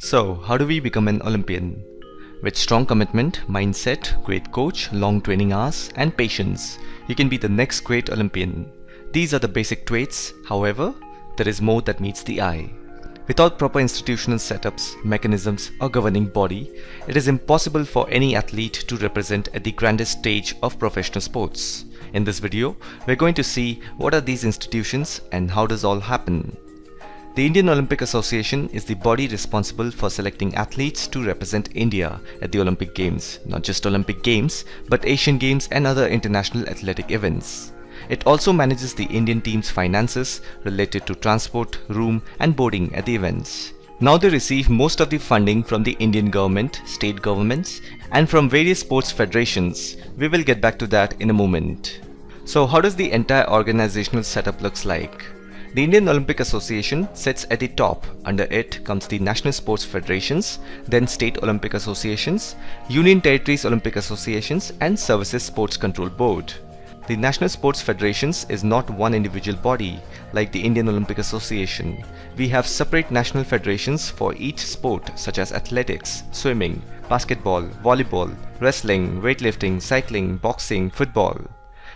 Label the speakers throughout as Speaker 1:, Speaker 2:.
Speaker 1: So, how do we become an Olympian? With strong commitment, mindset, great coach, long training hours, and patience, you can be the next great Olympian. These are the basic traits. However, there is more that meets the eye. Without proper institutional setups, mechanisms, or governing body, it is impossible for any athlete to represent at the grandest stage of professional sports. In this video, we're going to see what are these institutions and how does all happen. The Indian Olympic Association is the body responsible for selecting athletes to represent India at the Olympic Games, not just Olympic Games, but Asian Games and other international athletic events. It also manages the Indian team's finances related to transport, room and boarding at the events. Now they receive most of the funding from the Indian government, state governments and from various sports federations. We will get back to that in a moment. So how does the entire organizational setup looks like? The Indian Olympic Association sits at the top. Under it comes the National Sports Federations, then State Olympic Associations, Union Territories Olympic Associations and Services Sports Control Board. The National Sports Federations is not one individual body like the Indian Olympic Association. We have separate national federations for each sport such as athletics, swimming, basketball, volleyball, wrestling, weightlifting, cycling, boxing, football.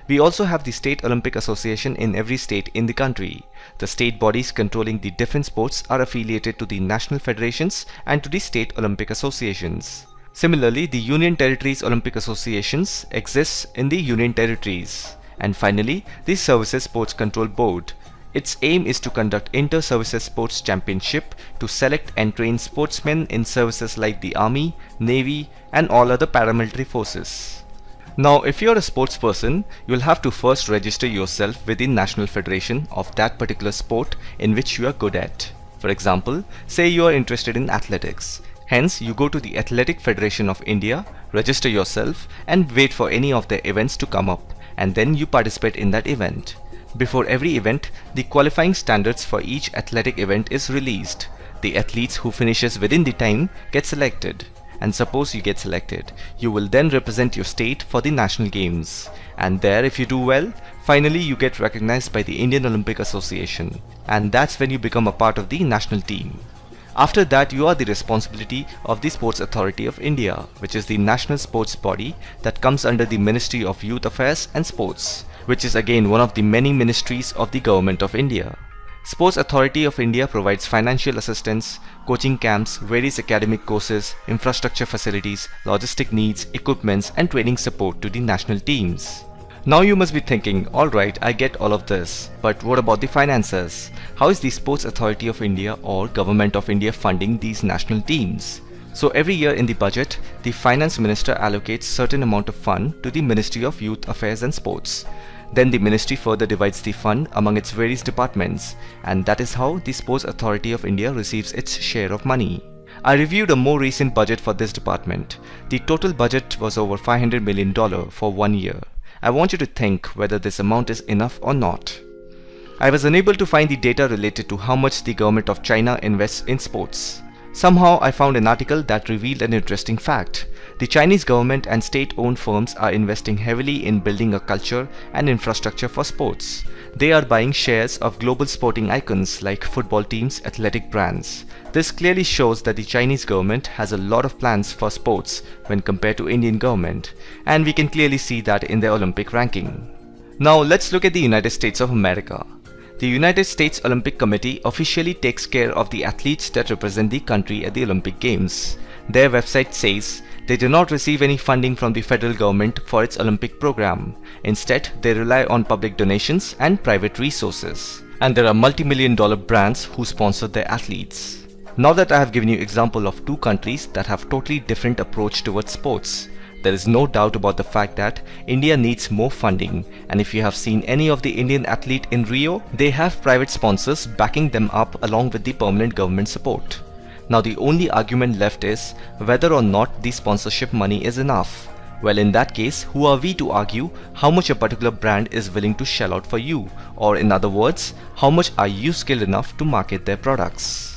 Speaker 1: We also have the State Olympic Association in every state in the country. The state bodies controlling the different sports are affiliated to the national federations and to the state Olympic associations. Similarly, the Union Territories Olympic Associations exists in the Union Territories. And finally, the Services Sports Control Board. Its aim is to conduct inter-services sports championship to select and train sportsmen in services like the Army, Navy and all other paramilitary forces. Now, if you're a sports person, you'll have to first register yourself with the National Federation of that particular sport in which you are good at. For example, say you are interested in athletics. Hence, you go to the Athletic Federation of India, register yourself and wait for any of the events to come up, and then you participate in that event. Before every event, the qualifying standards for each athletic event is released. The athletes who finishes within the time get selected. And suppose you get selected, you will then represent your state for the national games. And there, if you do well, finally you get recognized by the Indian Olympic Association. And that's when you become a part of the national team. After that, you are the responsibility of the Sports Authority of India, which is the national sports body that comes under the Ministry of Youth Affairs and Sports, which is again one of the many ministries of the Government of India. Sports Authority of India provides financial assistance, coaching camps, various academic courses, infrastructure facilities, logistic needs, equipments and training support to the national teams. Now you must be thinking, alright, I get all of this, but what about the finances? How is the Sports Authority of India or Government of India funding these national teams? So every year in the budget, the Finance Minister allocates certain amount of fund to the Ministry of Youth Affairs and Sports. Then the ministry further divides the fund among its various departments, and that is how the Sports Authority of India receives its share of money. I reviewed a more recent budget for this department. The total budget was over $500 million for 1 year. I want you to think whether this amount is enough or not. I was unable to find the data related to how much the government of China invests in sports. Somehow I found an article that revealed an interesting fact. The Chinese government and state-owned firms are investing heavily in building a culture and infrastructure for sports. They are buying shares of global sporting icons like football teams, athletic brands. This clearly shows that the Chinese government has a lot of plans for sports when compared to Indian government, and we can clearly see that in the Olympic ranking. Now let's look at the United States of America. The United States Olympic Committee officially takes care of the athletes that represent the country at the Olympic Games. Their website says they do not receive any funding from the federal government for its Olympic program. Instead, they rely on public donations and private resources. And there are multi-million-dollar brands who sponsor their athletes. Now that I have given you example of two countries that have totally different approach towards sports, there is no doubt about the fact that India needs more funding, and if you have seen any of the Indian athlete in Rio, they have private sponsors backing them up along with the permanent government support. Now the only argument left is whether or not the sponsorship money is enough. Well, in that case, who are we to argue how much a particular brand is willing to shell out for you? Or in other words, how much are you skilled enough to market their products?